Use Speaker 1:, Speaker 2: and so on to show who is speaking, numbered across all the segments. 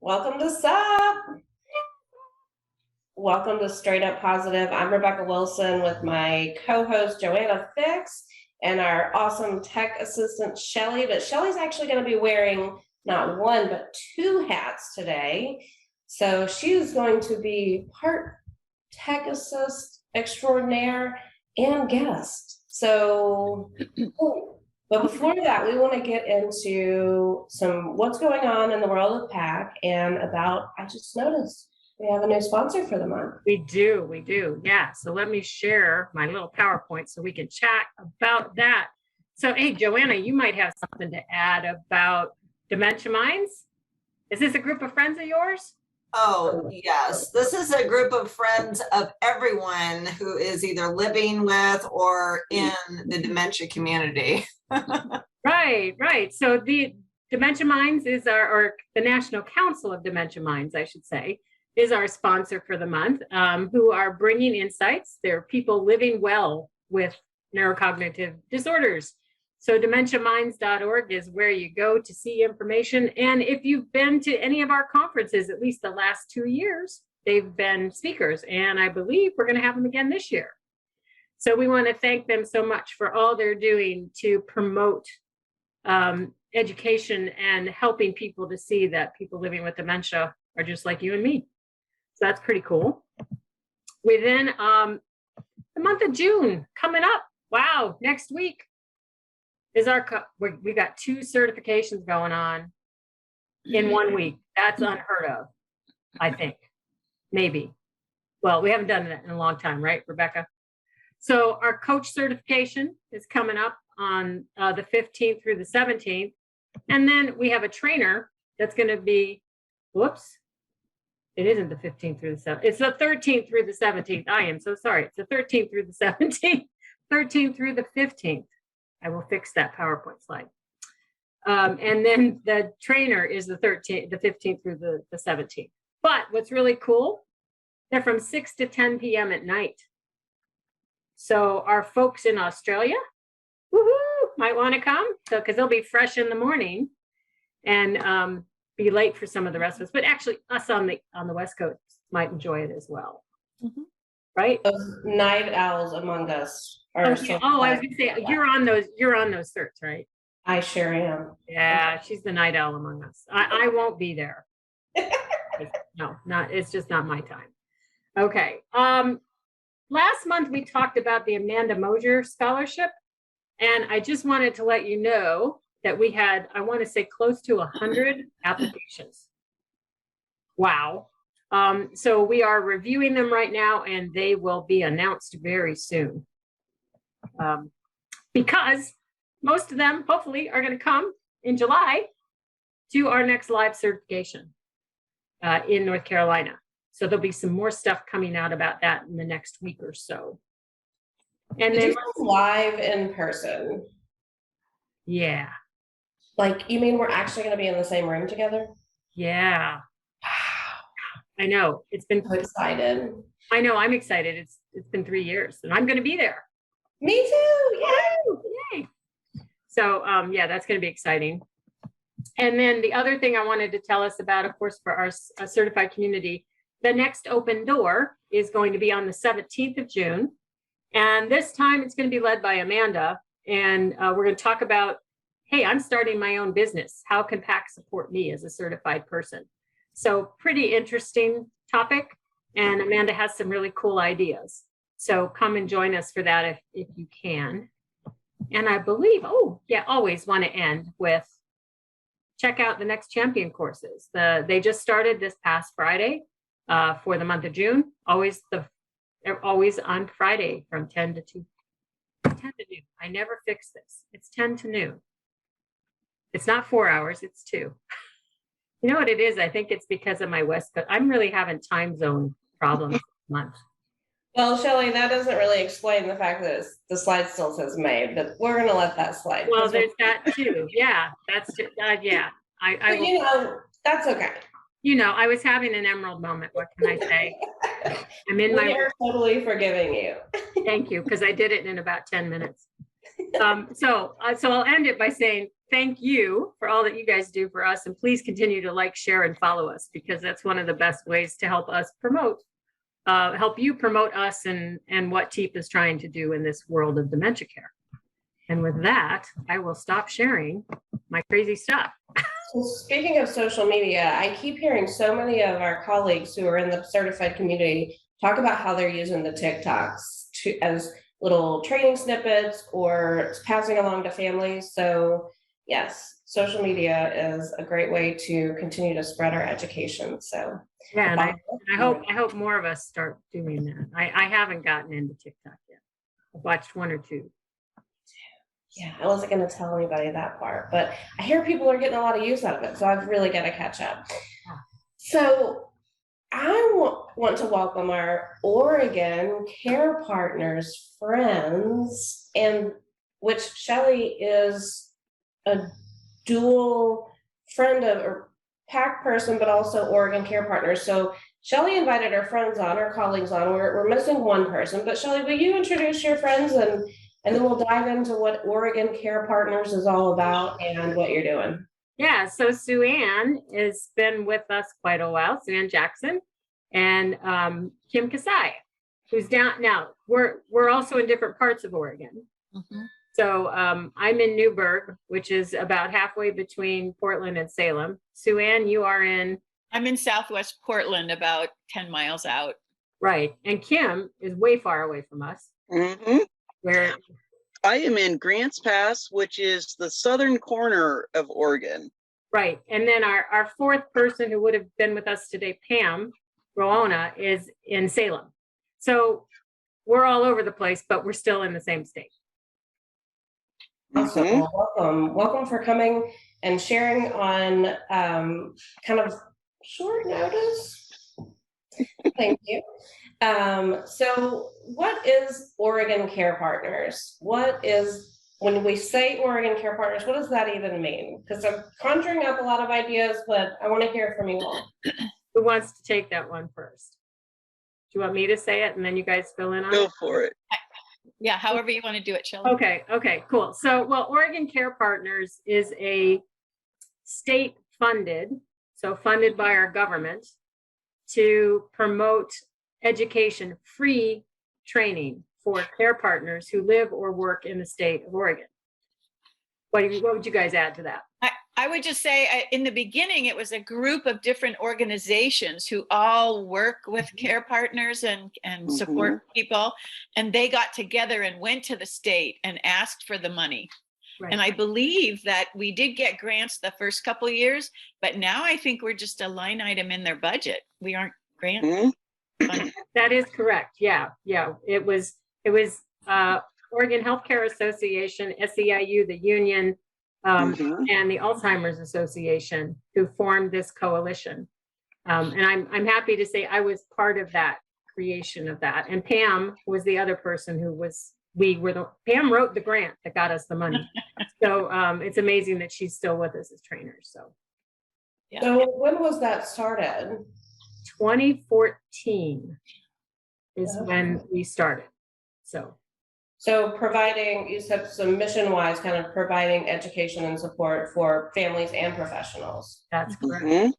Speaker 1: Welcome to SUP. Welcome to Straight Up Positive. I'm Rebekah Wilson with my co-host Joanna and our awesome tech assistant Shelly. But Shelly's actually going to be wearing not one but two hats today. So she's going to be part tech assist extraordinaire and guest. So, but before that, we want to get into some what's going on in the world of PAC and about, I just noticed we have a new sponsor for the month.
Speaker 2: We do. Yeah. So let me share my little PowerPoint so we can chat about that. So, hey, Joanna, you might have something to add about Dementia Minds. Is this a group of friends of yours?
Speaker 3: Oh, yes. This is a group of friends of everyone who is either living with or in the dementia community.
Speaker 2: Right. So the Dementia Minds is or the National Council of Dementia Minds, I should say, is our sponsor for the month, who are bringing insights. They're people living well with neurocognitive disorders. So dementiaminds.org is where you go to see information. And if you've been to any of our conferences, at least the last 2 years, they've been speakers. And I believe we're going to have them again this year. So we want to thank them so much for all they're doing to promote education and helping people to see that people living with dementia are just like you and me. So that's pretty cool. Within the month of June coming up, wow, next week is we got 2 certifications going on in 1 week. That's unheard of, I think, maybe. Well, we haven't done that in a long time, right, Rebekah? So our coach certification is coming up on the 15th through the 17th. And then we have a trainer that's going to be, it isn't the 15th through the 17th. It's the 13th through the 17th. I am so sorry. It's the 13th through the 17th, 13th through the 15th. I will fix that PowerPoint slide. And then the trainer is the 15th through the 17th. But what's really cool, they're from 6 to 10 p.m. at night. So our folks in Australia, might want to come, because they'll be fresh in the morning and be late for some of the rest of us. But actually, us on the West Coast might enjoy it as well. Mm-hmm. Right?
Speaker 1: Those night owls among us are.
Speaker 2: I was going to say you're on those certs, right?
Speaker 1: I sure am.
Speaker 2: Yeah, she's the night owl among us. I won't be there. It's just not my time. Okay. Last month we talked about the Amanda Mosier Scholarship, and I just wanted to let you know that we had, I want to say, close to 100 applications. Wow. So we are reviewing them right now, and they will be announced very soon. Because most of them, hopefully, are going to come in July to our next live certification in North Carolina. So there'll be some more stuff coming out about that in the next week or so. And then
Speaker 1: live in person.
Speaker 2: Yeah.
Speaker 1: Like, you mean we're actually going to be in the same room together?
Speaker 2: Yeah. Wow. I know. It's been
Speaker 1: so excited.
Speaker 2: I know. I'm excited. It's been 3 years, and I'm going to be there.
Speaker 1: Me too.
Speaker 2: Yay. So yeah, that's going to be exciting. And then the other thing I wanted to tell us about, of course, for our certified community, the next open door is going to be on the 17th of June. And this time it's going to be led by Amanda. And we're going to talk about, hey, I'm starting my own business. How can PAC support me as a certified person? So pretty interesting topic. And Amanda has some really cool ideas. So come and join us for that if you can. And I believe, always want to end with, check out the Next Champion courses. They just started this past Friday for the month of June. They're always on Friday from 10 to 2. 10 to noon. I never fix this. It's 10 to noon. It's not 4 hours, it's 2. You know what it is? I think it's because of my West Coast. I'm really having time zone problems this month.
Speaker 1: Well, Shelly, that doesn't really explain the fact that the slide still says May, but we're going to let that slide.
Speaker 2: Well, there's that too. Yeah, that's too, yeah.
Speaker 1: That's okay.
Speaker 2: I was having an emerald moment. What can I say?
Speaker 1: We are totally forgiving you.
Speaker 2: Thank you, because I did it in about 10 minutes. So I'll end it by saying, thank you for all that you guys do for us. And please continue to like, share, and follow us, because that's one of the best ways to help us help you promote us and what TEEP is trying to do in this world of dementia care. And with that, I will stop sharing my crazy stuff.
Speaker 1: So speaking of social media, I keep hearing so many of our colleagues who are in the certified community talk about how they're using the TikToks as little training snippets or passing along to families. So yes, social media is a great way to continue to spread our education. So
Speaker 2: yeah, and I hope more of us start doing that. I haven't gotten into TikTok yet. I've watched one or two.
Speaker 1: Yeah, I wasn't going to tell anybody that part, but I hear people are getting a lot of use out of it, so I've really got to catch up. So I want to welcome our Oregon Care Partners friends, and which Shelly is a dual friend of or PAC person, but also Oregon Care Partners. So Shelly invited her friends on, her colleagues on. We're missing one person, but Shelly, will you introduce your friends and then we'll dive into what Oregon Care Partners is all about and what you're doing.
Speaker 2: Yeah, so Sue Ann has been with us quite a while, Sue Ann Jackson, and Kim Kasai, who's down now. We're also in different parts of Oregon. Mm-hmm. So I'm in Newburgh, which is about halfway between Portland and Salem. Sue Ann, you are in?
Speaker 4: I'm in Southwest Portland, about 10 miles out.
Speaker 2: Right, and Kim is way far away from us.
Speaker 5: Mm-hmm.
Speaker 2: Where
Speaker 5: I am in Grants Pass, which is the southern corner of Oregon.
Speaker 2: Right. And then our fourth person who would have been with us today, Pam Roana, is in Salem. So we're all over the place, but we're still in the same state.
Speaker 1: Awesome. Mm-hmm. Well, welcome for coming and sharing on kind of short notice. Thank you. So what is Oregon Care Partners? When we say Oregon Care Partners, what does that even mean? Because I'm conjuring up a lot of ideas, but I want to hear from you all.
Speaker 2: Who wants to take that one first? Do you want me to say it and then you guys fill in on it?
Speaker 5: Go for it.
Speaker 4: Yeah, however you want to do it, Shelly.
Speaker 2: Okay, cool. So, Oregon Care Partners is a state funded by our government to promote education, free training for care partners who live or work in the state of Oregon. What would you guys add to that?
Speaker 4: I would just say in the beginning, it was a group of different organizations who all work with care partners and support people. And they got together and went to the state and asked for the money. Right. And I believe that we did get grants the first couple of years, but now I think we're just a line item in their budget. We aren't grant funded.
Speaker 2: That is correct. Yeah. It was Oregon Healthcare Association, SEIU, the union, and the Alzheimer's Association who formed this coalition. And I'm happy to say I was part of that creation of that. And Pam was the other person Pam wrote the grant that got us the money. So it's amazing that she's still with us as trainers. So,
Speaker 1: yeah. So when was that started?
Speaker 2: 2014 is when we started.
Speaker 1: So providing, you said some mission-wise, kind of providing education and support for families and professionals.
Speaker 2: That's correct.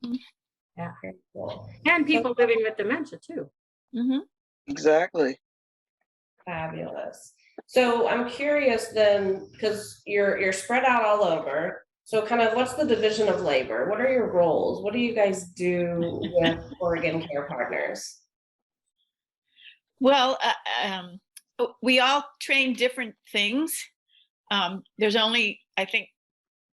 Speaker 2: Yeah.
Speaker 1: Very cool.
Speaker 2: And people living with dementia too.
Speaker 5: Exactly.
Speaker 1: Fabulous. So I'm curious then, because you're spread out all over. So kind of what's the division of labor? What are your roles? What do you guys do with Oregon Care Partners?
Speaker 4: Well, we all train different things. There's only, I think,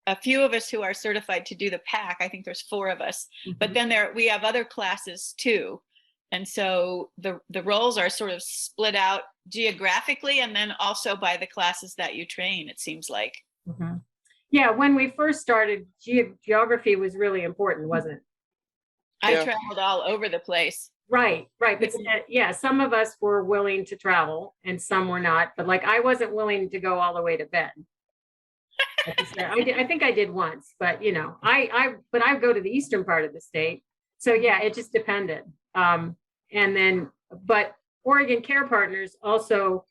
Speaker 4: a few of us who are certified to do the PAC. I think there's 4 of us, but then we have other classes too. And so the roles are sort of split out geographically and then also by the classes that you train, it seems like.
Speaker 2: Yeah, when we first started, geography was really important, wasn't it?
Speaker 4: I traveled all over the place.
Speaker 2: Right. But yeah, some of us were willing to travel and some were not. But like, I wasn't willing to go all the way to Bend. I think I did once, but I go to the eastern part of the state. So yeah, it just depended. But Oregon Care Partners also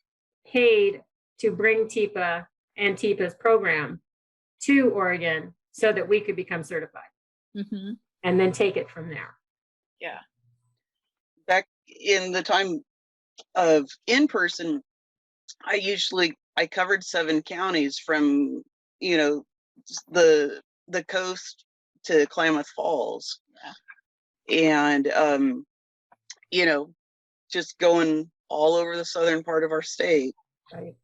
Speaker 2: paid to bring TEPA and TEPA's program to Oregon so that we could become certified
Speaker 4: Mhm.
Speaker 2: and then take it from there.
Speaker 4: Yeah.
Speaker 5: Back in the time of in-person, I covered 7 counties from, you know, the coast to Klamath Falls. And you know, just going all over the southern part of our state.
Speaker 2: Right.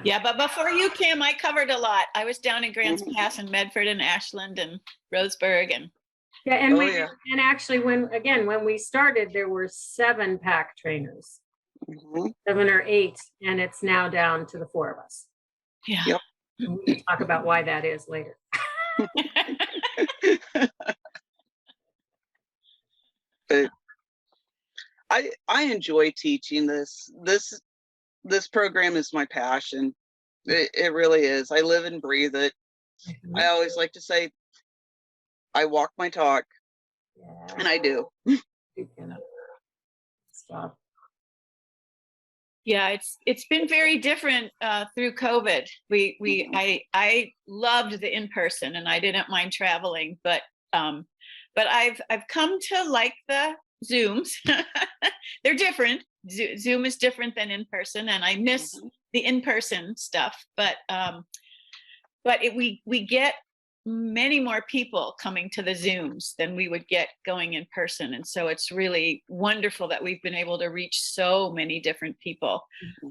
Speaker 4: Yeah, but before you, Kim, I covered a lot. I was down in Grants
Speaker 5: Mhm.
Speaker 4: Pass and Medford and Ashland and Roseburg and
Speaker 2: Yeah, and
Speaker 5: Oh, yeah.
Speaker 2: and actually when we started, there were 7 PAC trainers,
Speaker 5: Mhm.
Speaker 2: 7 or 8, and it's now down to the 4 of us.
Speaker 4: yeah.
Speaker 5: Yep.
Speaker 2: And we can talk about why that is later.
Speaker 5: But I enjoy teaching this. This program is my passion. It really is. I live and breathe it. I always like to say, I walk my talk, and I do.
Speaker 2: Stop.
Speaker 4: Yeah, it's been very different through COVID. I loved the in-person and I didn't mind traveling, but I've come to like the Zooms. They're different. Zoom is different than in-person, and I miss the in-person stuff. But we get many more people coming to the Zooms than we would get going in person. And so it's really wonderful that we've been able to reach so many different people.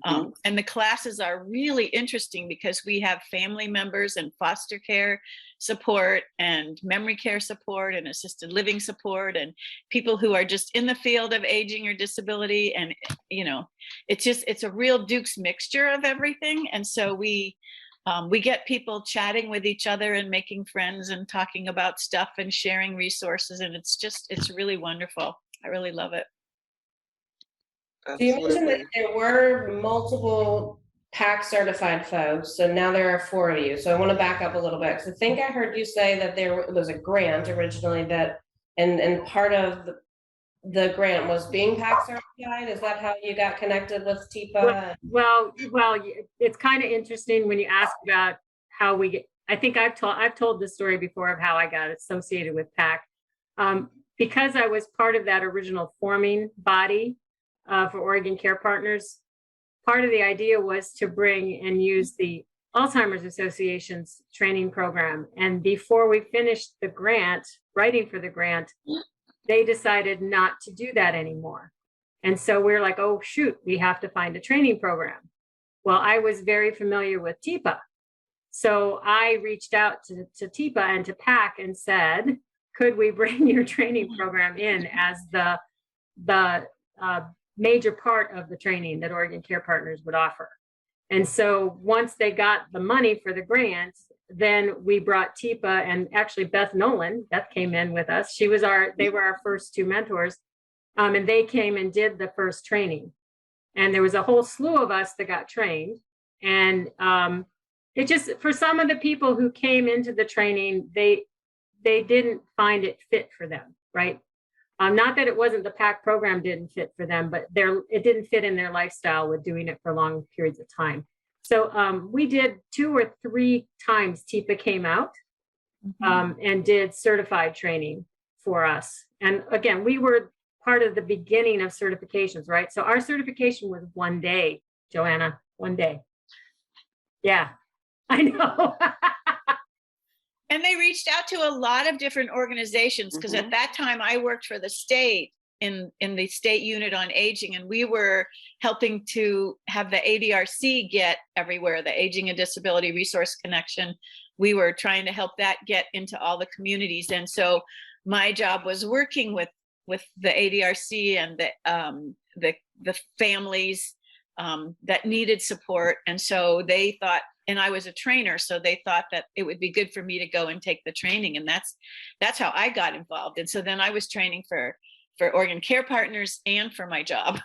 Speaker 4: And the classes are really interesting because we have family members and foster care support and memory care support and assisted living support and people who are just in the field of aging or disability. And, you know, it's a real Duke's mixture of everything. And so we get people chatting with each other and making friends and talking about stuff and sharing resources. And it's really wonderful. I really love it.
Speaker 1: So you mentioned that there were multiple PAC certified folks, so now there are 4 of you. So I want to back up a little bit, because I think I heard you say that there was a grant originally that, and part of the grant was being PAC certified. Is that how you got connected with TIPA?
Speaker 2: Well, it's kind of interesting when you ask about how we get. I think I've told this story before of how I got associated with PAC, because I was part of that original forming body for Oregon Care Partners. Part of the idea was to bring and use the Alzheimer's Association's training program. And before we finished the grant, writing for the grant, they decided not to do that anymore. And so we're like, oh, shoot, we have to find a training program. Well, I was very familiar with TIPA. So I reached out to TIPA and to PAC and said, could we bring your training program in as the major part of the training that Oregon Care Partners would offer? And so once they got the money for the grant, then we brought TIPA, and actually Beth came in with us. They were our first 2 mentors. And they came and did the first training. And there was a whole slew of us that got trained. And it just, for some of the people who came into the training, they didn't find it fit for them, right? Not that it wasn't the PAC program didn't fit for them, but it didn't fit in their lifestyle with doing it for long periods of time. So we did 2 or 3 times TIPA came out and did certified training for us. And again, we were part of the beginning of certifications, right? So our certification was 1 day, Joanna, 1 day. Yeah, I know.
Speaker 4: And they reached out to a lot of different organizations, because at that time I worked for the state in the state unit on aging, and we were helping to have the ADRC get everywhere, the Aging and Disability Resource Connection. We were trying to help that get into all the communities. And so my job was working with the ADRC and the families that needed support. And so they thought, and I was a trainer, so they thought that it would be good for me to go and take the training. And that's how I got involved. And so then I was training for Oregon Care Partners and for my job.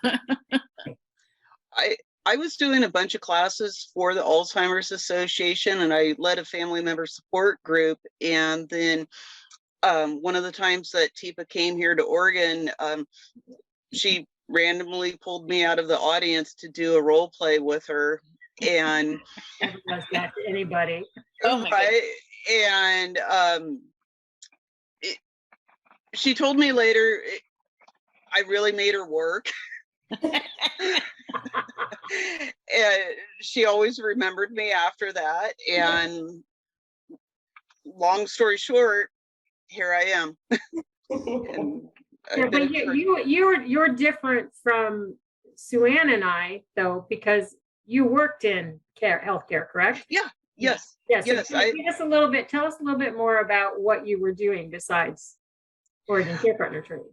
Speaker 5: I was doing a bunch of classes for the Alzheimer's Association, and I led a family member support group. And then one of the times that TIPA came here to Oregon, she randomly pulled me out of the audience to do a role play with her. And
Speaker 2: Never does that to anybody.
Speaker 4: Oh my
Speaker 5: right, and she told me later, I really made her work. And she always remembered me after that. And long story short, here I am. And
Speaker 2: Yeah,
Speaker 5: I've been
Speaker 2: but you're different from Sue Ann and I, though, because you worked in healthcare, correct?
Speaker 5: yeah, yes,
Speaker 2: Yeah. So
Speaker 5: yes.
Speaker 2: tell us a little bit more about what you were doing besides Oregon Care Partner training.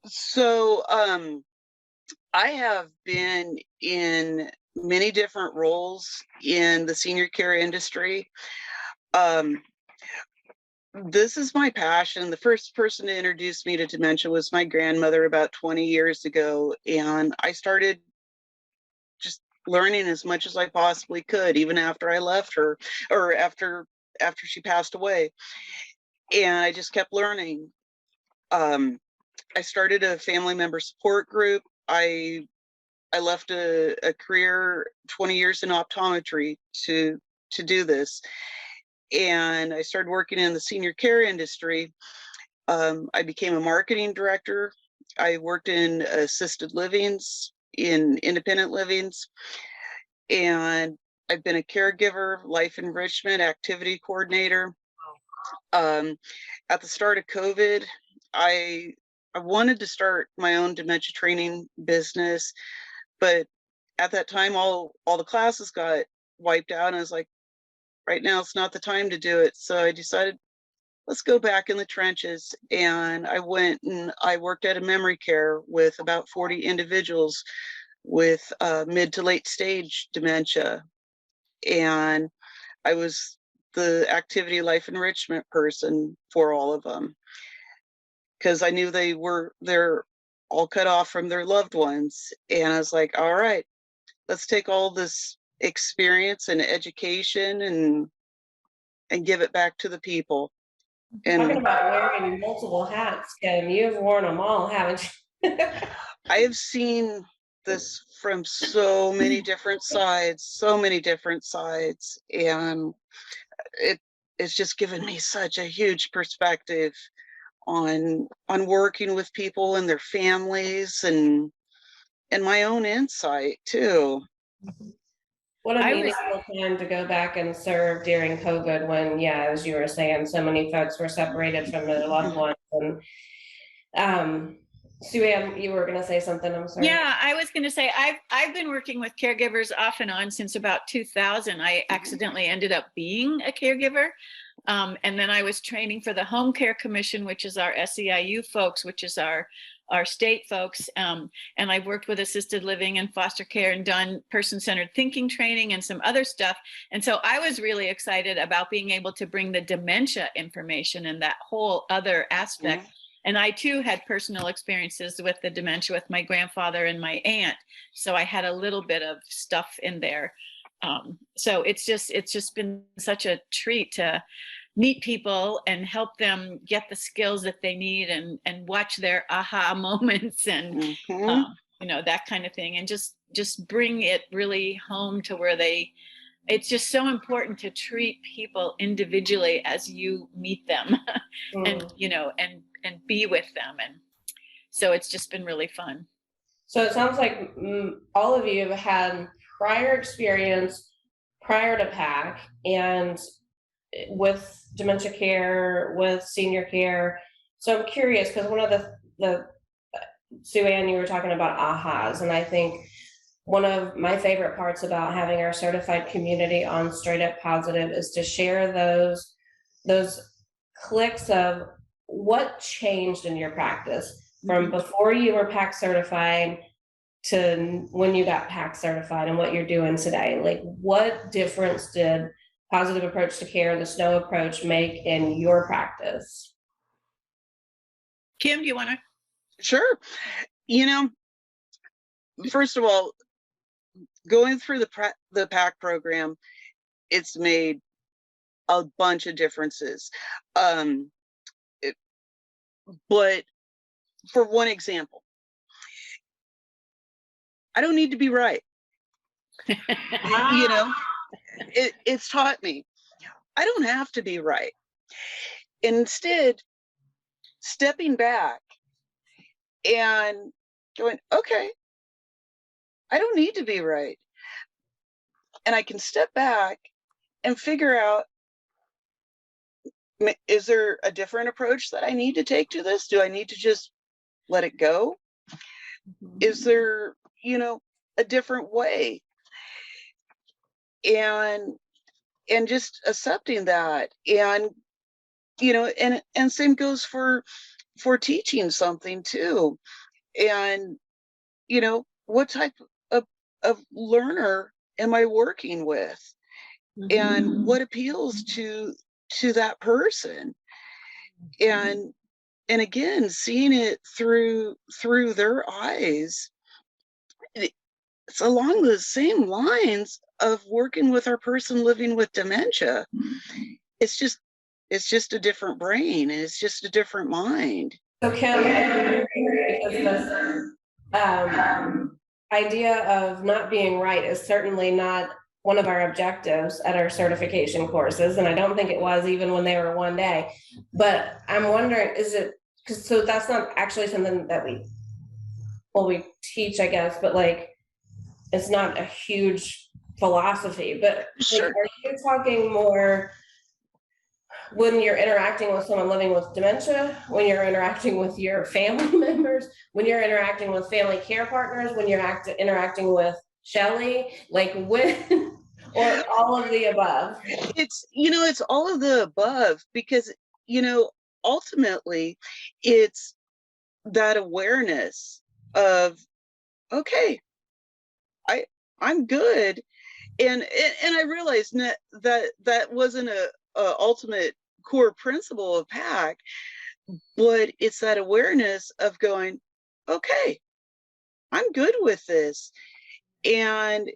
Speaker 5: So I have been in many different roles in the senior care industry. This is my passion. The first person to introduce me to dementia was my grandmother about 20 years ago. And I started just learning as much as I possibly could, even after I left her, or after she passed away. And I just kept learning. I started a family member support group. I left a career 20 years in optometry to do this. And I started working in the senior care industry. I became a marketing director. I worked in assisted livings, in independent livings, and I've been a caregiver, life enrichment, activity coordinator. At the start of COVID, I wanted to start my own dementia training business, but at that time, all the classes got wiped out, and I was like, right now it's not the time to do it. So I decided, let's go back in the trenches. And I went and I worked at a memory care with about 40 individuals with mid to late stage dementia. And I was the activity life enrichment person for all of them, because I knew they're all cut off from their loved ones. And I was like, all right, let's take all this experience and education and give it back to the people.
Speaker 1: Talking
Speaker 5: And
Speaker 1: about wearing multiple hats, Kim, you've worn them all, haven't you?
Speaker 5: I have seen this from so many different sides, and it's just given me such a huge perspective on working with people and their families, and my own insight too.
Speaker 1: What a
Speaker 4: I was-
Speaker 1: meaningful time to go back and serve during COVID when, yeah, as you were saying, so many folks were separated from their loved ones. And Sue Ann, you were going to say something, I'm sorry.
Speaker 4: Yeah, I was going to say I've been working with caregivers off and on since about 2000. I accidentally ended up being a caregiver. And then I was training for the Home Care Commission, which is our SEIU folks, which is our state folks. And I've worked with assisted living and foster care and done person-centered thinking training and some other stuff. And so I was really excited about being able to bring the dementia information and that whole other aspect. Mm-hmm. And I too had personal experiences with the dementia with my grandfather and my aunt. So I had a little bit of stuff in there. So it's just been such a treat to meet people and help them get the skills that they need and watch their aha moments and that kind of thing, and just bring it really home to where it's just so important to treat people individually as you meet them and and be with them. And so it's just been really fun.
Speaker 1: So it sounds like all of you have had prior experience prior to PAC and with dementia care, with senior care. So I'm curious, because one of the Sue Ann, you were talking about ahas, and I think one of my favorite parts about having our certified community on Straight Up Positive is to share those clicks of what changed in your practice from before you were PAC certified to when you got PAC certified and what you're doing today. Like, what difference did positive approach to care, the SNOW approach, make in your practice?
Speaker 4: Kim, do you want to?
Speaker 5: Sure. First of all, going through the PAC program, it's made a bunch of differences. But for one example, I don't need to be right. You know, it's taught me I don't have to be right. Instead, stepping back and going, okay, I don't need to be right. And I can step back and figure out, is there a different approach that I need to take to this? Do I need to just let it go? Is there, a different way? And just accepting that. And, and same goes for teaching something too. And, what type of learner am I working with? And what appeals to that person? And again, seeing it through their eyes. It's along the same lines of working with our person living with dementia. It's just a different brain, and it's just a different mind.
Speaker 1: So Kim, because this idea of not being right is certainly not one of our objectives at our certification courses, and I don't think it was even when they were one day. But I'm wondering, is it, because so that's not actually something that we teach, I guess, but like it's not a huge philosophy. But
Speaker 5: Sure.
Speaker 1: Like, are you talking more when you're interacting with someone living with dementia, when you're interacting with your family members, when you're interacting with family care partners, when you're interacting with Shelly, like when, or all of the above?
Speaker 5: It's all of the above, because, ultimately it's that awareness of, okay, I'm good. And I realized that wasn't a ultimate core principle of PAC, but it's that awareness of going, okay, I'm good with this. And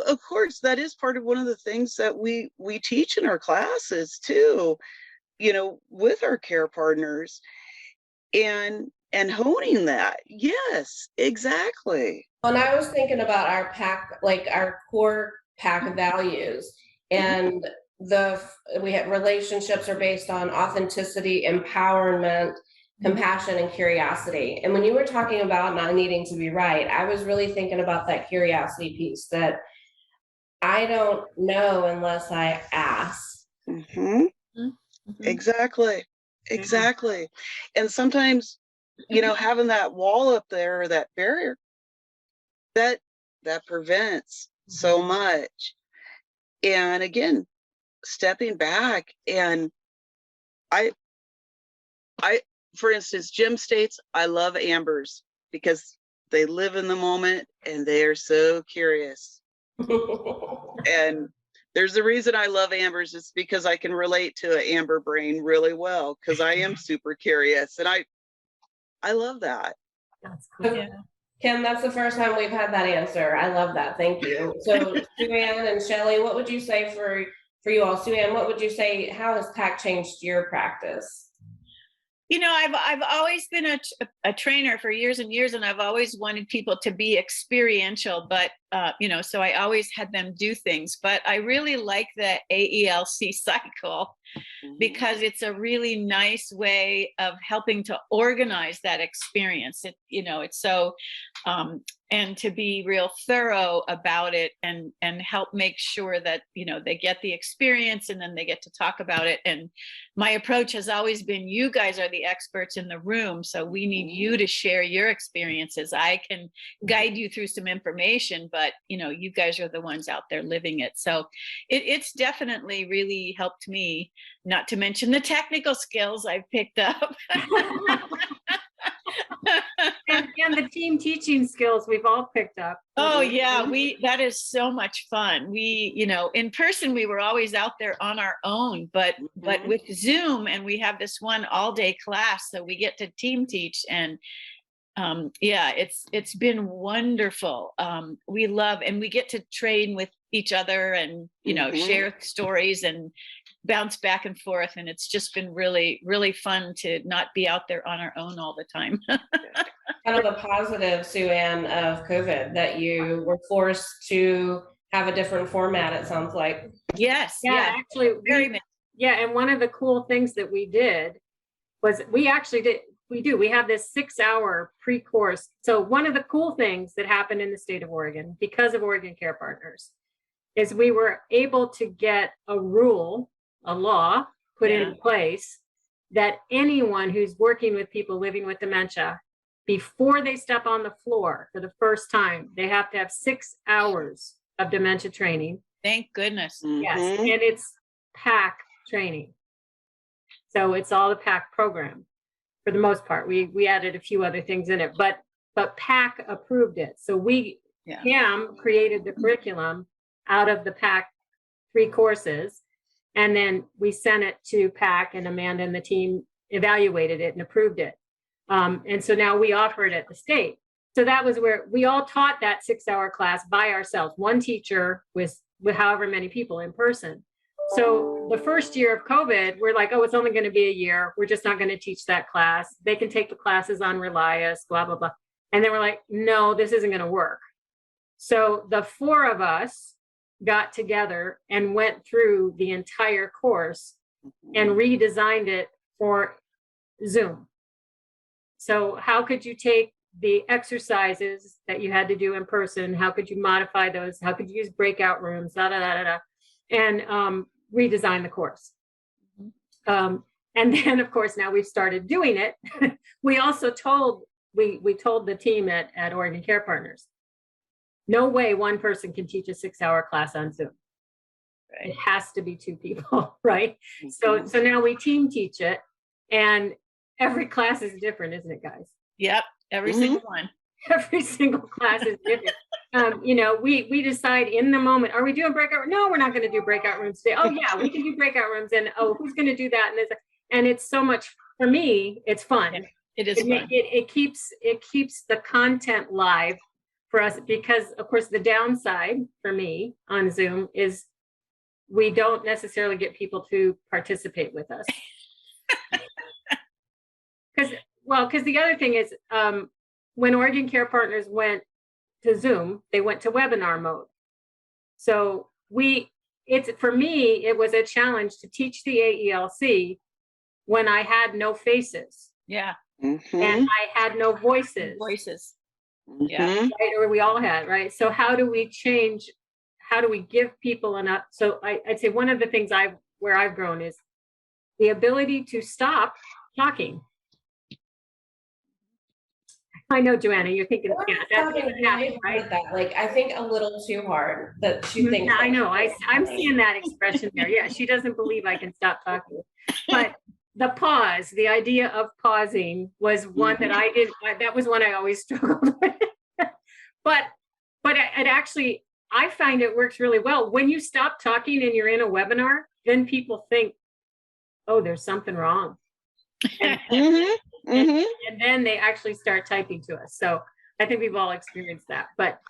Speaker 5: of course, that is part of one of the things that we teach in our classes too, with our care partners, and honing that. Yes, exactly.
Speaker 1: When I was thinking about our PAC, like our core PAC values, and we have relationships are based on authenticity, empowerment, compassion, and curiosity. And when you were talking about not needing to be right, I was really thinking about that curiosity piece, that I don't know unless I ask.
Speaker 5: Exactly. And sometimes, having that wall up there, or that barrier, that prevents so much. And again, stepping back, and I for instance, Jim states, I love Ambers because they live in the moment and they are so curious. And there's a reason I love Ambers. It's because I can relate to an Amber brain really well, because I am super curious, and I love that.
Speaker 2: That's cool.
Speaker 4: Yeah.
Speaker 1: Kim, that's the first time we've had that answer. I love that. Thank you. So Joanne and Shelly, what would you say for you all? Joanne, what would you say, how has PAC changed your practice?
Speaker 4: I've always been a trainer for years and years, and I've always wanted people to be experiential, but so I always had them do things. But I really like the AELC cycle, because it's a really nice way of helping to organize that experience. It's so and to be real thorough about it, and help make sure that they get the experience, and then they get to talk about it. And my approach has always been, you guys are the experts in the room, so we need you to share your experiences. I can guide you through some information, but you guys are the ones out there living it. So it's definitely really helped me, not to mention the technical skills I've picked up.
Speaker 2: And the team teaching skills we've all picked up.
Speaker 4: Oh yeah, that is so much fun. We, in person, we were always out there on our own, but with Zoom, and we have this one all-day class, so we get to team teach, and it's been wonderful. We love, and we get to train with each other, and share stories and bounce back and forth, and it's just been really, really fun to not be out there on our own all the time.
Speaker 1: Kind of a positive, Sue Ann, of COVID, that you were forced to have a different format, it sounds like.
Speaker 4: Yes,
Speaker 2: Yeah,
Speaker 4: yeah,
Speaker 2: actually,
Speaker 4: very much.
Speaker 2: yeah, and one of the cool things that we did was we have this 6-hour pre-course. So one of the cool things that happened in the state of Oregon, because of Oregon Care Partners, is we were able to get a law put in place that anyone who's working with people living with dementia, before they step on the floor for the first time, they have to have 6 hours of dementia training.
Speaker 4: Thank goodness.
Speaker 2: Yes,
Speaker 5: Mhm.
Speaker 2: and it's PAC training. So it's all the PAC program for the most part. We added a few other things in it, but PAC approved it. So Pam created the curriculum out of the PAC 3 courses, and then we sent it to PAC, and Amanda and the team evaluated it and approved it. And so now we offer it at the state. So that was where we all taught that 6-hour class by ourselves, one teacher with however many people in person. So the first year of COVID, we're like, oh, it's only going to be a year. We're just not going to teach that class. They can take the classes on Relias, blah, blah, blah. And then we're like, no, this isn't going to work. So the 4 of us got together and went through the entire course and redesigned it for Zoom. So how could you take the exercises that you had to do in person? How could you modify those? How could you use breakout rooms, and redesign the course? And then, of course, now we've started doing it. We also told the team at Oregon Care Partners, no way one person can teach a 6-hour class on Zoom. Right. It has to be 2 people, right? So now we team teach it, and every class is different, isn't it, guys?
Speaker 4: Yep, every single one.
Speaker 2: Every single class is different. We decide in the moment, are we doing breakout? No, we're not going to do breakout rooms today. Oh yeah, we can do breakout rooms, and oh, who's going to do that? And it's so much, for me, it's fun.
Speaker 4: It is fun.
Speaker 2: It keeps the content live for us, because of course the downside for me on Zoom is we don't necessarily get people to participate with us. Because the other thing is, when Oregon Care Partners went to Zoom, they went to webinar mode. So for me, it was a challenge to teach the AELC when I had no faces.
Speaker 4: Yeah.
Speaker 2: And I had no voices. Yeah. Right? Or we all had, right? So how do we give people enough? So I'd say one of the things where I've grown is the ability to stop talking. I know, Joanna, you're thinking, yeah, that's what happened, right?
Speaker 1: Like, I think a little too hard that she thinks.
Speaker 2: I know, I'm seeing that expression there. Yeah, she doesn't believe I can stop talking. But the pause, the idea of pausing was one that was one I always struggled with. But it actually, I find it works really well. When you stop talking and you're in a webinar, then people think, oh, there's something wrong. And then they actually start typing to us. So I think we've all experienced that. But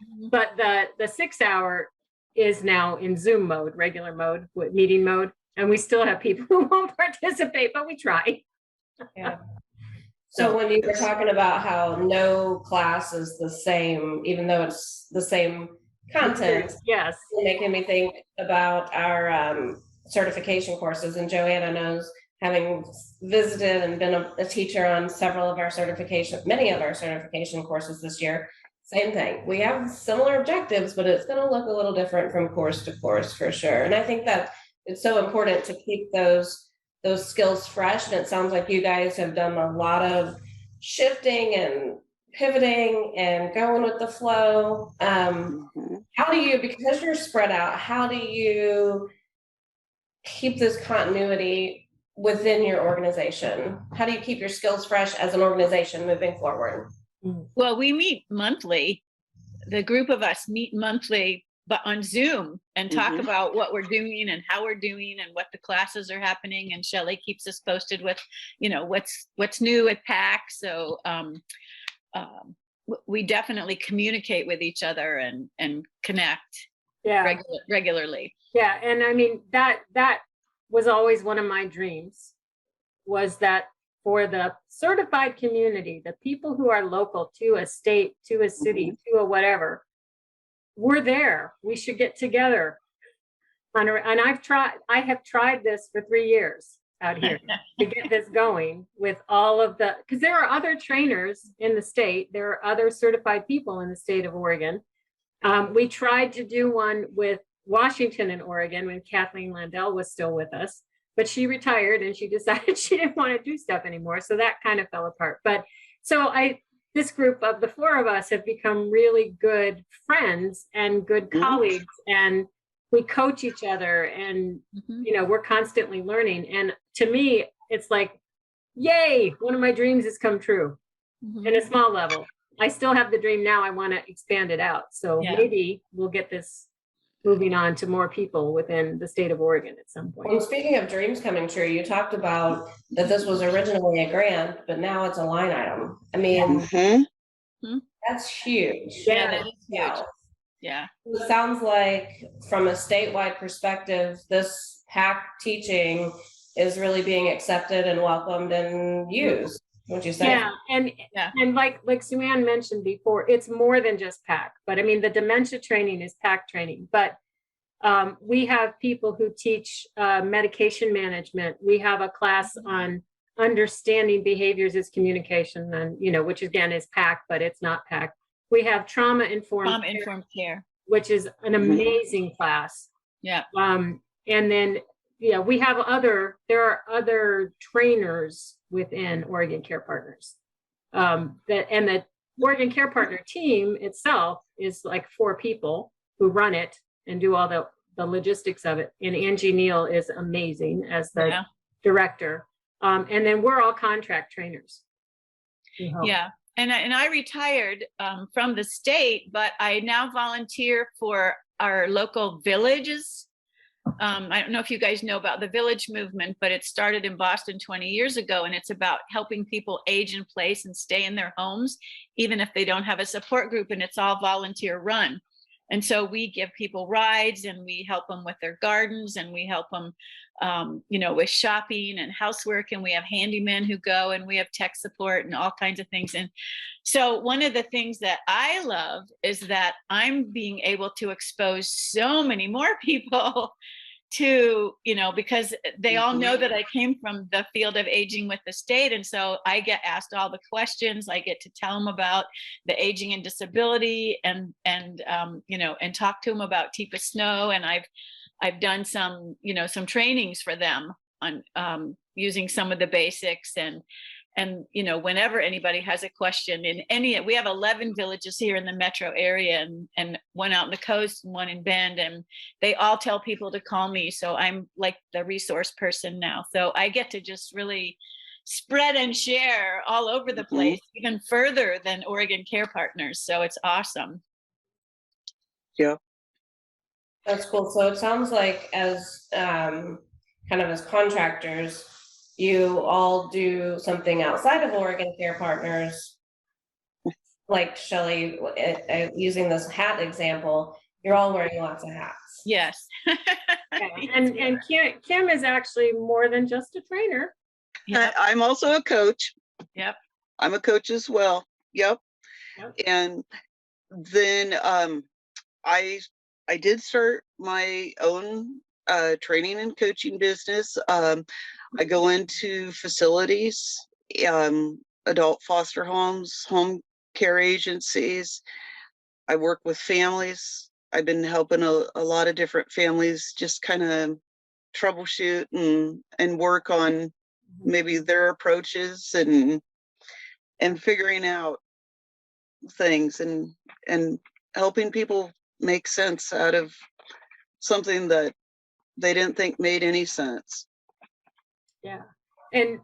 Speaker 2: the 6-hour is now in Zoom mode, regular mode, meeting mode, and we still have people who won't participate, but we try.
Speaker 1: Yeah. So when you were talking about how no class is the same, even though it's the same content,
Speaker 2: yes,
Speaker 1: making me think about our certification courses. And Joanna knows, having visited and been a teacher on many of our certification courses this year, same thing. We have similar objectives, but it's going to look a little different from course to course for sure. And I think that it's so important to keep those skills fresh. And it sounds like you guys have done a lot of shifting and pivoting and going with the flow. How do you, because you're spread out, how do you keep this continuity within your organization? How do you keep your skills fresh as an organization moving forward?
Speaker 4: Well, we meet monthly. The group of us meet monthly, but on Zoom, and talk about what we're doing and how we're doing and what the classes are happening. And Shelly keeps us posted with, what's new at PAC. So we definitely communicate with each other and connect regularly.
Speaker 2: Yeah, and I mean that was always one of my dreams, was that for the certified community, the people who are local to a state, to a city, to a whatever, we're there. We should get together. And I have tried this for 3 years out here to get this going with all of the, because there are other trainers in the state. There are other certified people in the state of Oregon. We tried to do one with Washington and Oregon when Kathleen Landell was still with us, but she retired and she decided she didn't want to do stuff anymore. So that kind of fell apart. But so this group of the 4 of us have become really good friends and good colleagues, and we coach each other, and we're constantly learning. And to me, it's like, yay, one of my dreams has come true in a small level. I still have the dream now. I want to expand it out. So maybe we'll get this moving on to more people within the state of Oregon at some point.
Speaker 1: Well, speaking of dreams coming true, you talked about that this was originally a grant, but now it's a line item. I mean, that's huge.
Speaker 4: Yeah, that is huge. Yeah.
Speaker 1: It sounds like from a statewide perspective, this PAC teaching is really being accepted and welcomed and used. Would you say?
Speaker 2: Yeah, and like Sue-Ann mentioned before, it's more than just PAC. But I mean, the dementia training is PAC training. But we have people who teach medication management. We have a class on understanding behaviors as communication, and which again is PAC, but it's not PAC. We have trauma-informed
Speaker 4: care,
Speaker 2: which is an amazing class.
Speaker 4: Yeah.
Speaker 2: And then we have there are other trainers within Oregon Care Partners. The Oregon Care Partner team itself is like 4 people who run it and do all the logistics of it. And Angie Neal is amazing as the director. And then we're all contract trainers.
Speaker 4: Yeah. And I retired from the state, but I now volunteer for our local villages. I don't know if you guys know about the village movement, but it started in Boston 20 years ago, and it's about helping people age in place and stay in their homes, even if they don't have a support group, and it's all volunteer run. And so we give people rides, and we help them with their gardens, and we help them, with shopping and housework, and we have handymen who go, and we have tech support and all kinds of things. And so one of the things that I love is that I'm being able to expose so many more people to, because they all know that I came from the field of aging with the state. And so I get asked all the questions. I get to tell them about the aging and disability and talk to them about TIPA snow. And I've done some trainings for them on using some of the basics, and whenever anybody has a question we have 11 villages here in the metro area, and one out on the coast and one in Bend, and they all tell people to call me. So I'm like the resource person now. So I get to just really spread and share all over the place, even further than Oregon Care Partners. So it's awesome.
Speaker 5: Yeah.
Speaker 1: That's cool. So it sounds like as kind of as contractors, you all do something outside of Oregon Care Partners, like Shelly, using this hat example, you're all wearing lots of hats.
Speaker 4: Yes.
Speaker 2: And Kim is actually more than just a trainer.
Speaker 5: Yep. I'm also a coach.
Speaker 4: Yep.
Speaker 5: I'm a coach as well. Yep. And then I did start my own training and coaching business. I go into facilities, adult foster homes, home care agencies. I work with families. I've been helping a lot of different families just kind of troubleshoot and work on maybe their approaches and figuring out things and helping people make sense out of something that they didn't think made any sense.
Speaker 2: Yeah. And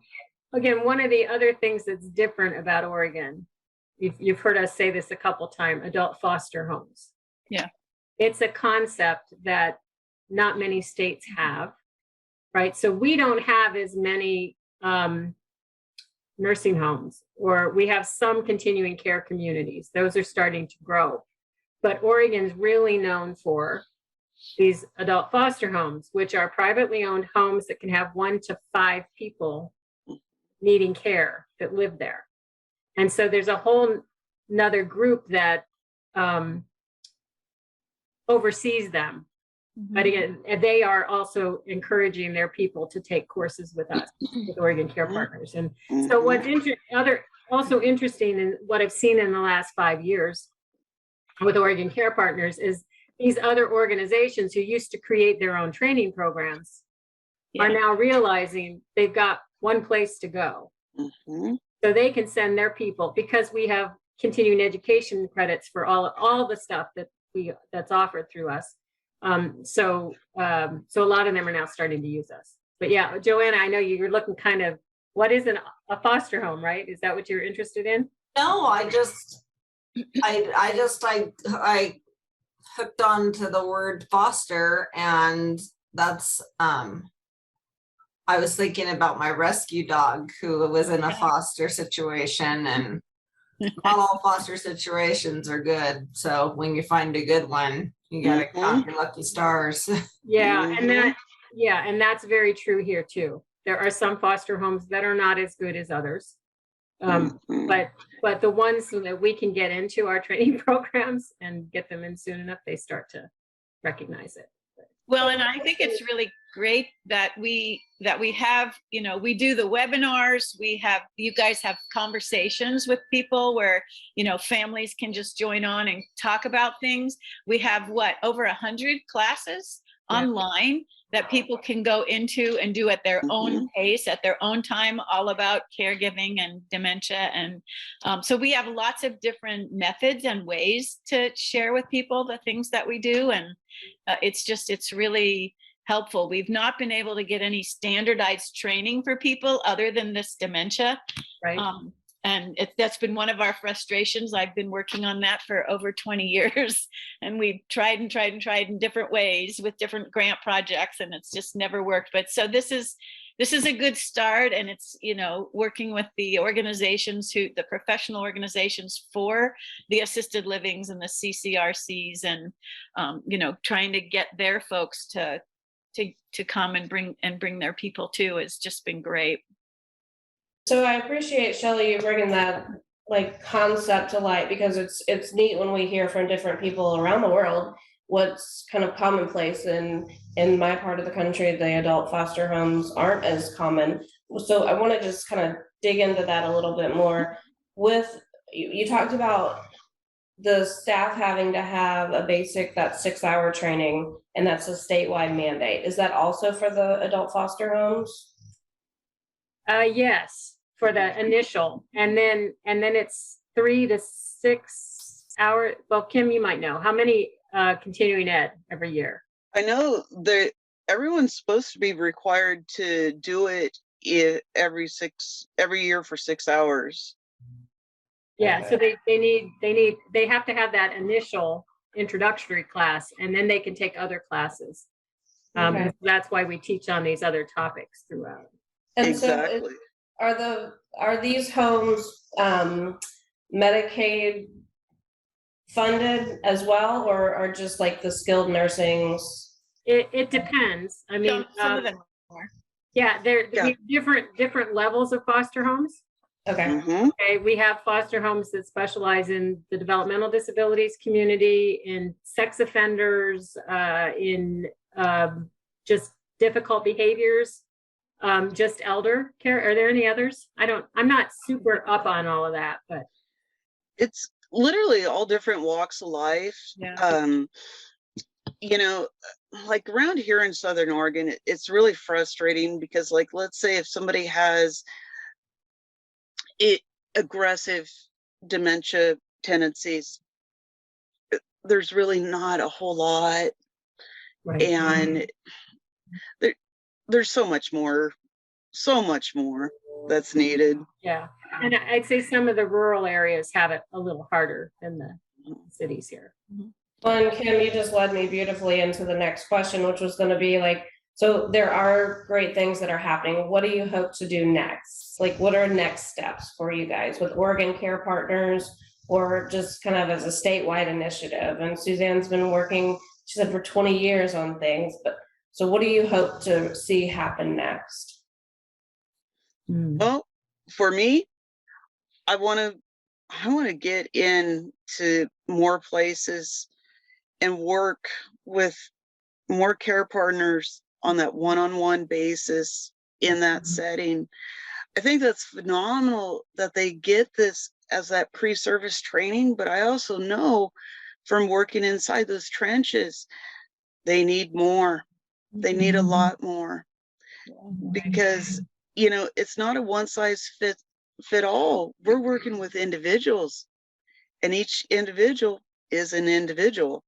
Speaker 2: again, one of the other things that's different about Oregon, you've heard us say this a couple times, adult foster homes.
Speaker 4: Yeah.
Speaker 2: It's a concept that not many states have, right? So we don't have as many nursing homes, or we have some continuing care communities. Those are starting to grow. But Oregon's really known for these adult foster homes, which are privately owned homes that can have 1 to 5 people needing care that live there. And so there's a whole another group that oversees them. But again, they are also encouraging their people to take courses with us, with Oregon Care Partners. And so what's also interesting in what I've seen in the last 5 years with Oregon Care Partners is these other organizations who used to create their own training programs are now realizing they've got one place to go. So they can send their people, because we have continuing education credits for all the stuff that's offered through us. So a lot of them are now starting to use us. But yeah, Joanna, I know you're looking kind of, what is a foster home, right? Is that what you're interested in?
Speaker 3: No, I hooked on to the word foster, and that's, I was thinking about my rescue dog who was in a foster situation, and not all foster situations are good. So when you find a good one, you gotta count your lucky stars.
Speaker 2: Yeah, and that's very true here too. There are some foster homes that are not as good as others. But the ones that we can get into our training programs and get them in soon enough, they start to recognize it.
Speaker 4: Well, and I think it's really great that we have, we do the webinars, you guys have conversations with people where, families can just join on and talk about things. We have over 100 classes online that people can go into and do at their own pace, at their own time, all about caregiving and dementia. And so we have lots of different methods and ways to share with people the things that we do. And it's really helpful. We've not been able to get any standardized training for people other than this dementia.
Speaker 2: Right.
Speaker 4: And that's been one of our frustrations. I've been working on that for over 20 years, and we've tried in different ways with different grant projects, and it's just never worked. But so this is a good start, and it's, working with the organizations the professional organizations for the assisted livings and the CCRCs, and, trying to get their folks to come and bring their people too has just been great.
Speaker 1: So I appreciate, Shelly, you bringing that concept to light, because it's neat when we hear from different people around the world what's kind of commonplace. In my part of the country, the adult foster homes aren't as common. So I want to just kind of dig into that a little bit more. With you talked about the staff having to have a basic, that 6-hour training, and that's a statewide mandate. Is that also for the adult foster homes?
Speaker 2: Yes, for the initial, and then it's 3 to 6 hours. Well, Kim, you might know how many continuing ed every year.
Speaker 5: I know that everyone's supposed to be required to do it every year for 6 hours.
Speaker 2: Yeah, okay. So they have to have that initial introductory class, and then they can take other classes. Okay. That's why we teach on these other topics throughout.
Speaker 1: And
Speaker 5: exactly.
Speaker 1: So are these homes Medicaid funded as well, or just like the skilled nursings?
Speaker 2: It depends. I mean,
Speaker 4: some of them are.
Speaker 2: Yeah, there different levels of foster homes.
Speaker 1: Okay.
Speaker 2: Okay, we have foster homes that specialize in the developmental disabilities community, in sex offenders, in just difficult behaviors, just elder care. Are there any others? I'm not super up on all of that, but
Speaker 5: it's literally all different walks of life.
Speaker 2: Yeah.
Speaker 5: Like around here in Southern Oregon, it's really frustrating because, like, let's say if somebody has aggressive dementia tendencies, there's really not a whole lot. Right. And there's so much more that's needed.
Speaker 2: Yeah. And I'd say some of the rural areas have it a little harder than the cities here.
Speaker 1: Well, and Kim, you just led me beautifully into the next question, which was going to be so there are great things that are happening. What do you hope to do next? What are next steps for you guys with Oregon Care Partners, or just kind of as a statewide initiative? And Suzanne's been working, she said, for 20 years on things, but so what do you hope to see happen next?
Speaker 5: Well, for me, I want to get into more places and work with more care partners on that one-on-one basis in that setting. I think that's phenomenal that they get this as that pre-service training, but I also know from working inside those trenches, they need more. They need a lot more, because, you know, it's not a one size fit all. We're working with individuals, and each individual is an individual.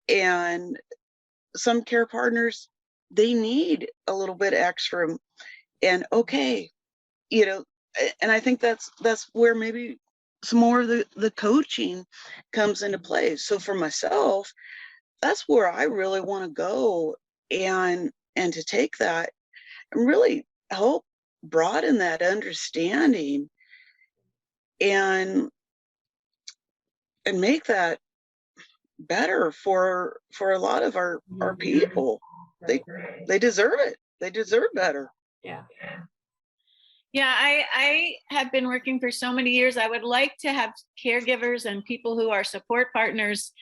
Speaker 5: And some care partners, they need a little bit extra. And okay, you know, and I think that's where maybe some more of the coaching comes into play. So for myself, that's where I really want to go, and to take that and really help broaden that understanding and make that better for a lot of our people. They deserve it. They deserve better.
Speaker 2: Yeah.
Speaker 4: Yeah, I have been working for so many years. I would like to have caregivers and people who are support partners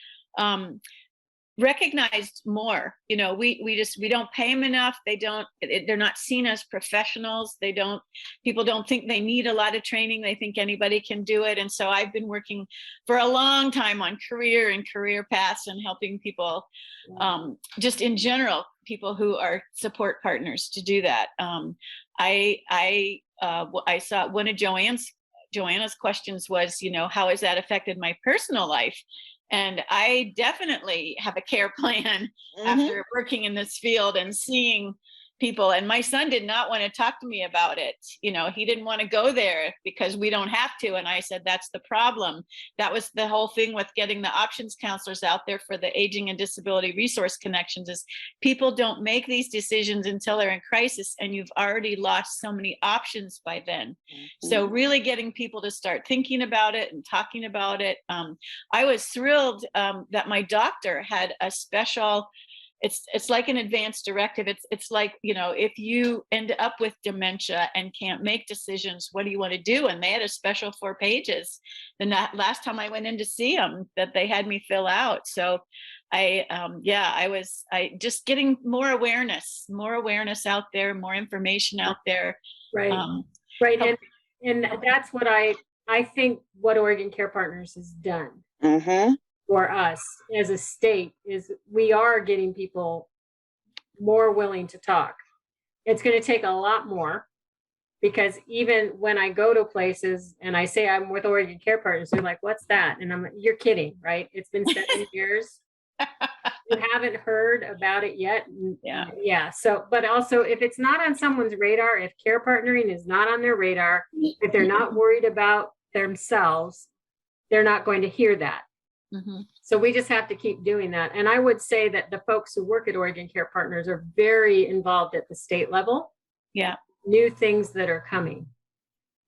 Speaker 4: recognized more. You know, we don't pay them enough. They're not seen as professionals. People don't think they need a lot of training. They think anybody can do it. And so I've been working for a long time on career paths and helping people, just in general, people who are support partners to do that. I saw one of Joanna's questions was, you know, how has that affected my personal life? And I definitely have a care plan after working in this field and seeing people. And my son did not want to talk to me about it. You know, he didn't want to go there because we don't have to. And I said, that's the problem. That was the whole thing with getting the options counselors out there for the Aging and Disability Resource Connections, is people don't make these decisions until they're in crisis, and you've already lost so many options by then. So really getting people to start thinking about it and talking about it. I was thrilled that my doctor had a special, it's like an advanced directive. It's like, you know, if you end up with dementia and can't make decisions, what do you want to do? And they had a special 4 pages. The last time I went in to see them, that they had me fill out. So I just getting more awareness out there, more information out there.
Speaker 2: Right. Right. And that's what I think what Oregon Care Partners has done. For us as a state is we are getting people more willing to talk. It's going to take a lot more, because even when I go to places and I say I'm with Oregon Care Partners, they're like, what's that? And I'm like, you're kidding, right? It's been 7 years. You haven't heard about it yet. Yeah. So, but also if it's not on someone's radar, if care partnering is not on their radar, if they're not worried about themselves, they're not going to hear that. So we just have to keep doing that. And I would say that the folks who work at Oregon Care Partners are very involved at the state level. Yeah. New things that are coming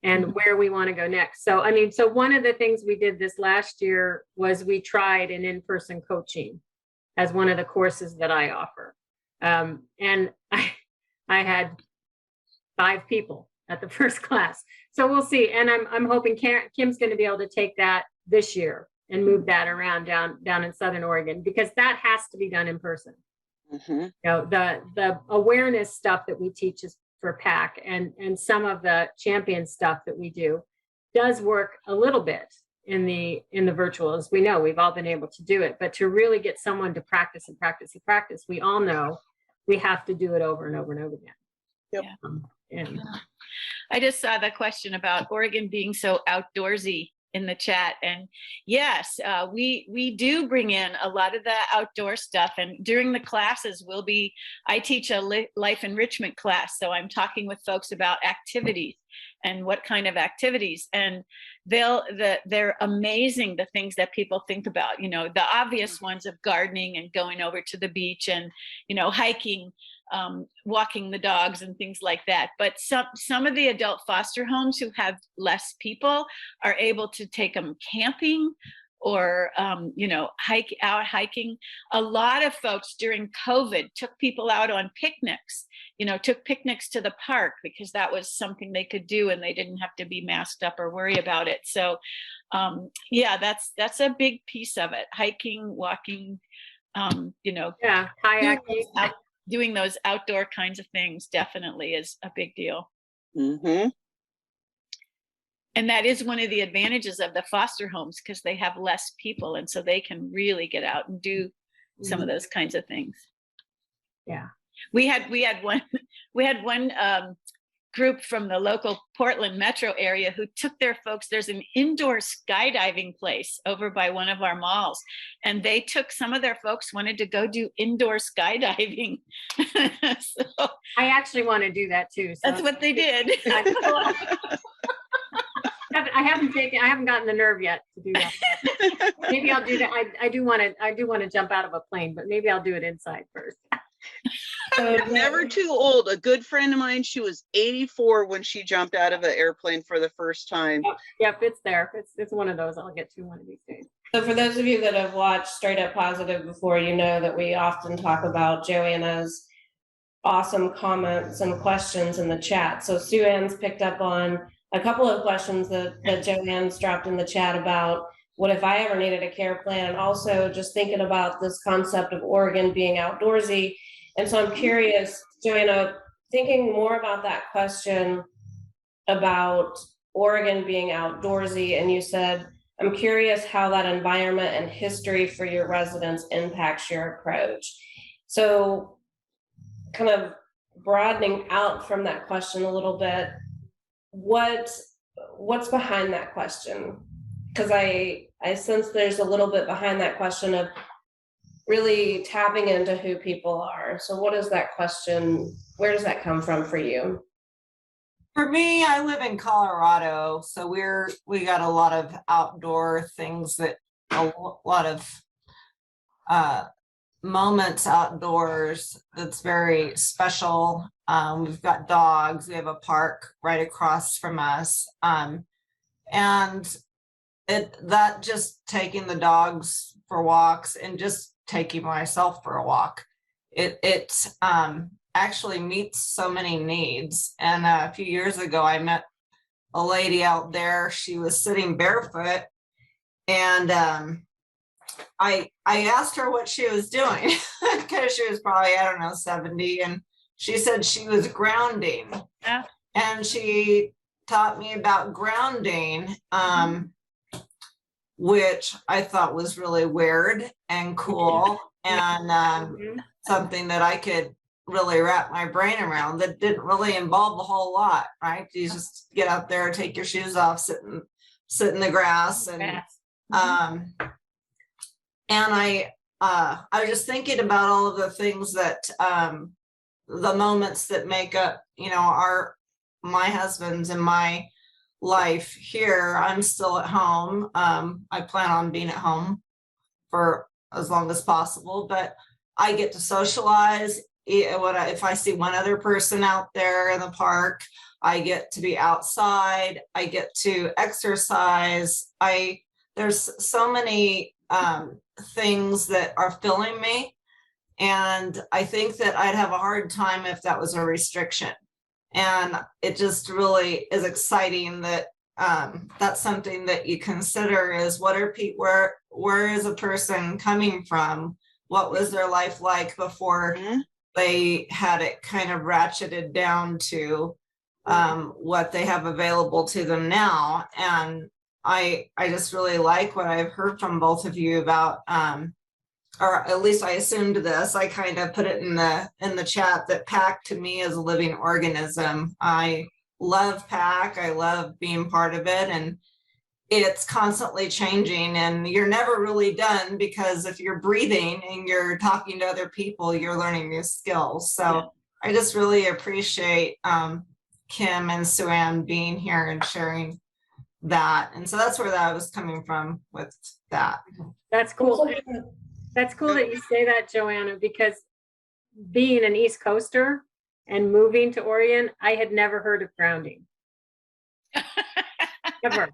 Speaker 2: and where we want to go next. So, I mean, so one of the things we did this last year was we tried an in-person coaching as one of the courses that I offer. And I had 5 people at the first class. So we'll see. And I'm hoping Kim's going to be able to take that this year and move that around down in Southern Oregon, because that has to be done in person. You know, the awareness stuff that we teach is for PAC, and some of the champion stuff that we do does work a little bit in the virtual. As we know, we've all been able to do it, but to really get someone to practice and practice and practice, we all know we have to do it over and over and over again. And
Speaker 4: I just saw the question about Oregon being so outdoorsy in the chat. And yes, we do bring in a lot of the outdoor stuff. And during the classes, I teach a life enrichment class. So I'm talking with folks about activities and what kind of activities. And they're amazing, the things that people think about, you know, the obvious ones of gardening and going over to the beach and, you know, hiking, walking the dogs and things like that. But some of the adult foster homes who have less people are able to take them camping or out hiking. A lot of folks during COVID took people out on picnics, took picnics to the park because that was something they could do and they didn't have to be masked up or worry about it. So that's a big piece of it. Hiking, walking,
Speaker 2: kayaking.
Speaker 4: Doing those outdoor kinds of things definitely is a big deal.
Speaker 5: Mm-hmm.
Speaker 4: And that is one of the advantages of the foster homes, because they have less people, and so they can really get out and do some of those kinds of things.
Speaker 2: Yeah,
Speaker 4: we had one group from the local Portland metro area who took their folks. There's an indoor skydiving place over by one of our malls, and they took some of their folks, wanted to go do indoor skydiving. So
Speaker 2: I actually want to do that too. So
Speaker 4: that's what they did.
Speaker 2: I haven't gotten the nerve yet to do that. Maybe I'll do that. I do want to jump out of a plane, but maybe I'll do it inside first.
Speaker 5: You're never too old. A good friend of mine, she was 84 when she jumped out of an airplane for the first time.
Speaker 2: Yep, it's there. It's one of those. I'll get to one of these days.
Speaker 1: So for those of you that have watched Straight Up Positive before, you know that we often talk about Joanna's awesome comments and questions in the chat. So Sue Ann's picked up on a couple of questions that Joanne's dropped in the chat about what if I ever needed a care plan, and also just thinking about this concept of Oregon being outdoorsy. And so I'm curious, Joanna, thinking more about that question about Oregon being outdoorsy, and you said, I'm curious how that environment and history for your residents impacts your approach. So kind of broadening out from that question a little bit, what's behind that question? Because I sense there's a little bit behind that question of really tapping into who people are. So what is that question? Where does that come from for you?
Speaker 3: For me, I live in Colorado, so we got a lot of outdoor things, that a lot of moments outdoors that's very special. We've got dogs. We have a park right across from us, and that just taking the dogs for walks and just taking myself for a walk, it actually meets so many needs. And a few years ago, I met a lady out there. She was sitting barefoot, and I asked her what she was doing because she was probably, I don't know, 70, and she said she was grounding.
Speaker 4: Yeah.
Speaker 3: And she taught me about grounding, which I thought was really weird and cool, and something that I could really wrap my brain around, that didn't really involve a whole lot, right? You just get out there, take your shoes off, sit in the grass, and I was just thinking about all of the things that the moments that make up, my husband's and my life here. I'm still at home. I plan on being at home for as long as possible, but I get to socialize. If I see one other person out there in the park, I get to be outside. I get to exercise. There's so many things that are filling me, and I think that I'd have a hard time if that was a restriction. And it just really is exciting that that's something that you consider, is where is a person coming from? What was their life like before they had it kind of ratcheted down to what they have available to them now? And I just really like what I've heard from both of you about, or at least I assumed this. I kind of put it in the chat that PAC to me is a living organism. I love PAC. I love being part of it, and it's constantly changing, and you're never really done, because if you're breathing and you're talking to other people, you're learning new skills. So I just really appreciate Kim and Sue Ann being here and sharing that. And so that's where that was coming from with that.
Speaker 2: That's cool. That's cool that you say that, Joanna, because being an East Coaster and moving to Oregon, I had never heard of grounding. Ever.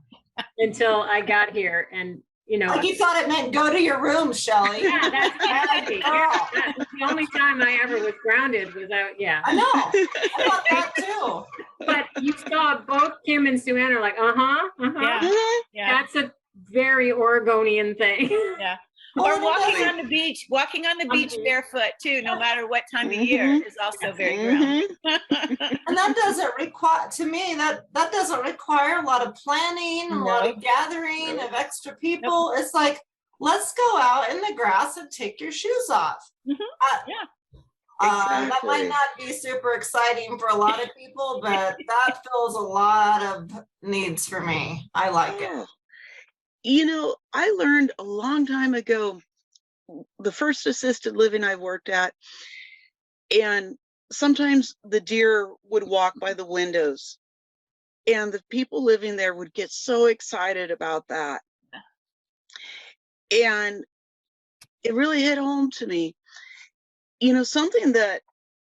Speaker 2: Until I got here. And you know.
Speaker 3: Like you thought it meant go to your room, Shelly.
Speaker 2: Yeah, that's exactly.
Speaker 3: Girl.
Speaker 2: That's the only time I ever was grounded was out. Yeah.
Speaker 3: I know. I thought that too.
Speaker 2: But you saw both Kim and Sue Ann are like,
Speaker 4: Yeah. Yeah.
Speaker 2: That's a very Oregonian thing.
Speaker 4: Yeah.
Speaker 3: Well,
Speaker 4: Or
Speaker 3: it
Speaker 4: walking
Speaker 3: doesn't-
Speaker 4: on the beach, barefoot too, no matter what time of
Speaker 5: Mhm.
Speaker 4: year is also very grounding.
Speaker 3: And that doesn't require, to me, that doesn't require a lot of planning, a lot of gathering of extra people. It's like, let's go out in the grass and take your shoes off.
Speaker 4: Mhm.
Speaker 3: That
Speaker 5: Exactly.
Speaker 3: might not be super exciting for a lot of people, but that fills a lot of needs for me. I like it.
Speaker 5: Oh. You know, I learned a long time ago, the first assisted living I worked at, and sometimes the deer would walk by the windows, and the people living there would get so excited about that. And it really hit home to me. You know, something that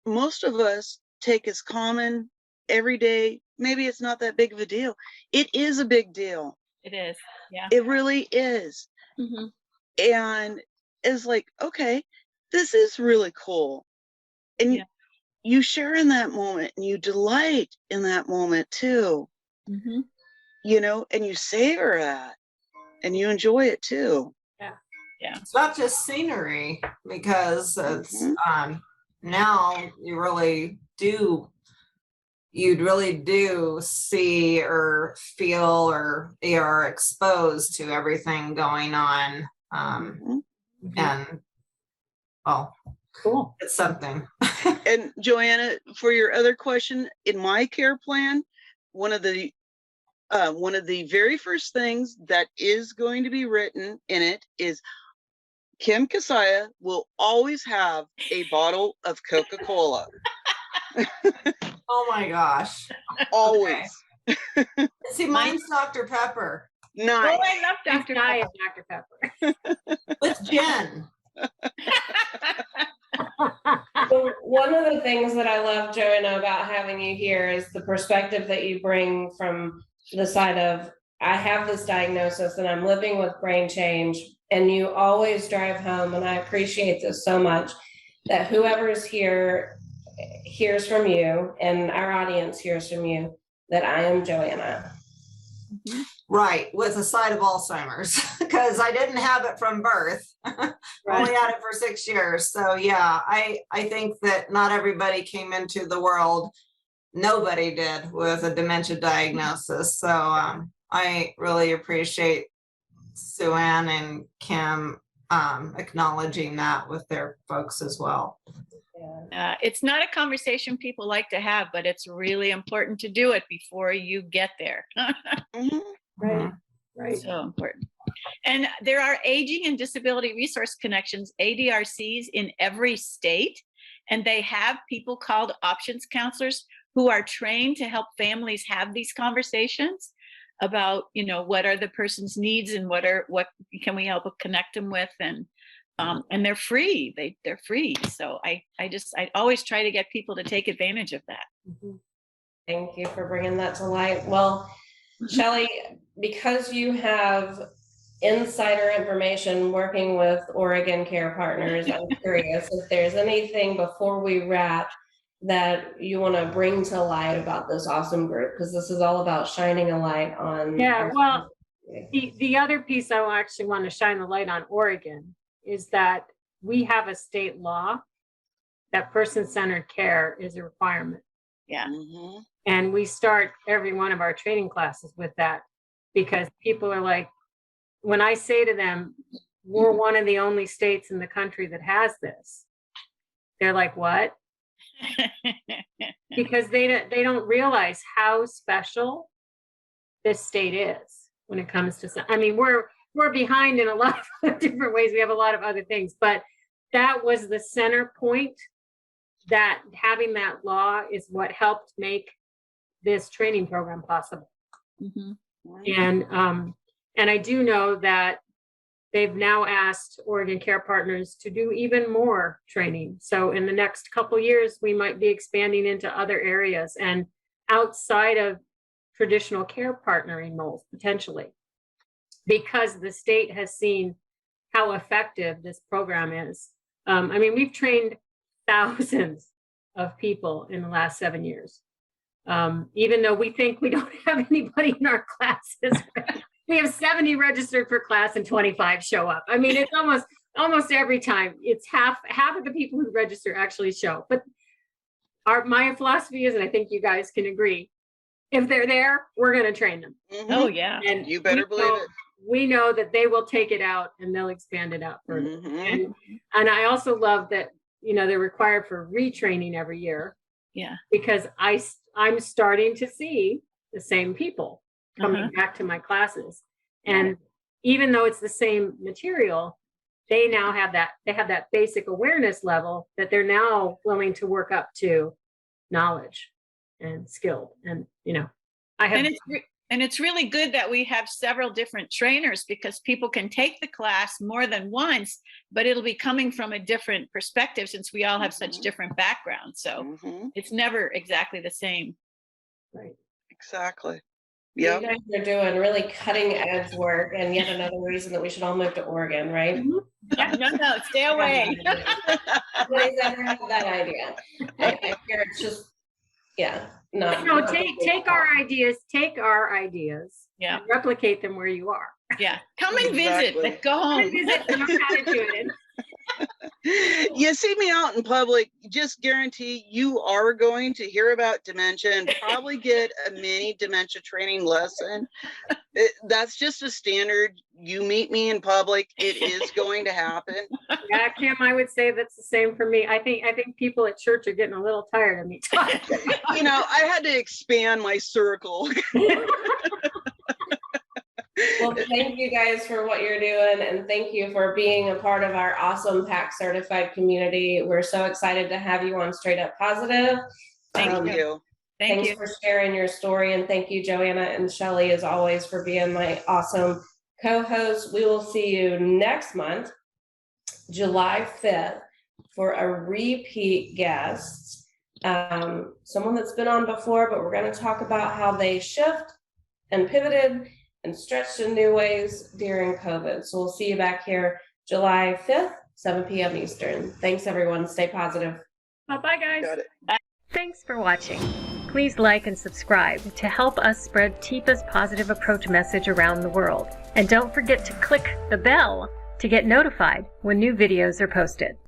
Speaker 5: most of us take as common every day, maybe it's not that big of a deal. It is a big deal.
Speaker 4: It is. Yeah.
Speaker 5: It really is.
Speaker 4: Mhm.
Speaker 5: And it's like, okay, this is really cool. And
Speaker 4: Yeah.
Speaker 5: you share in that moment and you delight in that moment too,
Speaker 4: Mhm.
Speaker 5: you know, and you savor that and you enjoy it too.
Speaker 3: It's not just scenery, because it's
Speaker 5: Mhm.
Speaker 3: now you'd really do see or feel or are exposed to everything going on.
Speaker 5: Mhm.
Speaker 3: And well,
Speaker 2: Cool.
Speaker 3: it's something.
Speaker 5: And Joanna, for your other question, in my care plan, one of the very first things that is going to be written in it is Kim Kasaya will always have a bottle of Coca-Cola.
Speaker 3: Oh my gosh.
Speaker 5: Always.
Speaker 3: See, mine's Dr. Pepper
Speaker 4: Oh,
Speaker 5: Nice.
Speaker 4: I love
Speaker 2: Next
Speaker 4: Dr.
Speaker 2: guy
Speaker 4: Pepper.
Speaker 2: is Dr. Pepper.
Speaker 3: with Jen.
Speaker 1: So one of the things that I love, Joanna, about having you here is the perspective that you bring from the side of, I have this diagnosis and I'm living with brain change, and you always drive home, and I appreciate this so much, that whoever's here hears from you and our audience hears from you that I am Joanna.
Speaker 3: Right, with a side of Alzheimer's, because I didn't have it from birth. Only had it for 6 years. So yeah, I think that not everybody came into the world, nobody did, with a dementia diagnosis. So I really appreciate Sue Ann and Kim acknowledging that with their folks as well.
Speaker 1: Yeah.
Speaker 4: It's not a conversation people like to have, but it's really important to do it before you get there.
Speaker 5: Mhm.
Speaker 2: Right. Right.
Speaker 4: So important. And there are aging and disability resource connections, ADRCs, in every state. And they have people called options counselors who are trained to help families have these conversations about, you know, what are the person's needs and what can we help connect them with, and they're free. They're free. So I always try to get people to take advantage of that.
Speaker 1: Mhm. Thank you for bringing that to light. Well, Shelly, because you have insider information working with Oregon Care Partners, I'm curious if there's anything before we wrap that you want to bring to light about this awesome group, because this is all about shining a light on.
Speaker 2: Yeah, well, the other piece I actually want to shine the light on Oregon is that we have a state law that person-centered care is a requirement.
Speaker 4: Yeah.
Speaker 5: Mhm.
Speaker 2: And we start every one of our training classes with that, because people are like, when I say to them, we're one of the only states in the country that has this, they're like, what? Because they don't realize how special this state is when it comes to, I mean, we're behind in a lot of different ways. We have a lot of other things, but that was the center point, that having that law is what helped make this training program possible.
Speaker 4: Mhm.
Speaker 2: And I do know that they've now asked Oregon Care Partners to do even more training. So in the next couple of years, we might be expanding into other areas and outside of traditional care partnering roles, potentially. because the state has seen how effective this program is. I mean, we've trained thousands of people in the last 7 years. Even though we think we don't have anybody in our classes, we have 70 registered for class and 25 show up. I mean, it's almost every time. It's half of the people who register actually show. But my philosophy is, and I think you guys can agree, if they're there, we're going to train them.
Speaker 4: Oh, yeah.
Speaker 2: And
Speaker 5: You better believe it.
Speaker 2: we know that they will take it out and they'll expand it out further.
Speaker 5: Mhm.
Speaker 2: And I also love that, they're required for retraining every year.
Speaker 4: Yeah.
Speaker 2: Because I'm starting to see the same people coming back to my classes. And even though it's the same material, they now have that basic awareness level that they're now willing to work up to knowledge and skilled. And,
Speaker 4: And it's really good that we have several different trainers, because people can take the class more than once, but it'll be coming from a different perspective since we all have such different backgrounds. So it's never exactly the same.
Speaker 2: right.
Speaker 5: Exactly.
Speaker 1: You
Speaker 5: Yeah.
Speaker 1: guys are doing really cutting edge work, and yet another reason that we should all move to Oregon, right?
Speaker 4: No, stay away.
Speaker 1: Nobody's ever had that idea. I hear it's just, not
Speaker 2: Take our ideas,
Speaker 4: Yeah.
Speaker 2: and replicate them where you are.
Speaker 4: Yeah. Come and visit,
Speaker 5: Exactly.
Speaker 4: but go home.
Speaker 2: Visit and learn how to do it.
Speaker 5: You see me out in public, just guarantee you are going to hear about dementia and probably get a mini dementia training lesson. That's just a standard. You meet me in public, it is going to happen.
Speaker 2: Yeah, Kim, I would say that's the same for me. I think people at church are getting a little tired of me talking.
Speaker 5: I had to expand my circle.
Speaker 1: Well, thank you guys for what you're doing, and thank you for being a part of our awesome PAC Certified community. We're so excited to have you on Straight Up Positive.
Speaker 5: Thank you.
Speaker 4: Thank
Speaker 1: Thanks
Speaker 4: you.
Speaker 1: for sharing your story, and thank you, Joanna and Shelly, as always, for being my awesome co-hosts. We will see you next month, July 5th, for a repeat guest, someone that's been on before, but we're going to talk about how they shift and pivoted and stretched in new ways during COVID. So we'll see you back here July 5th, 7 p.m. Eastern. Thanks, everyone. Stay positive.
Speaker 2: Bye, guys.
Speaker 5: Got it.
Speaker 6: Thanks for watching. Please like and subscribe to help us spread TIPA's positive approach message around the world. And don't forget to click the bell to get notified when new videos are posted.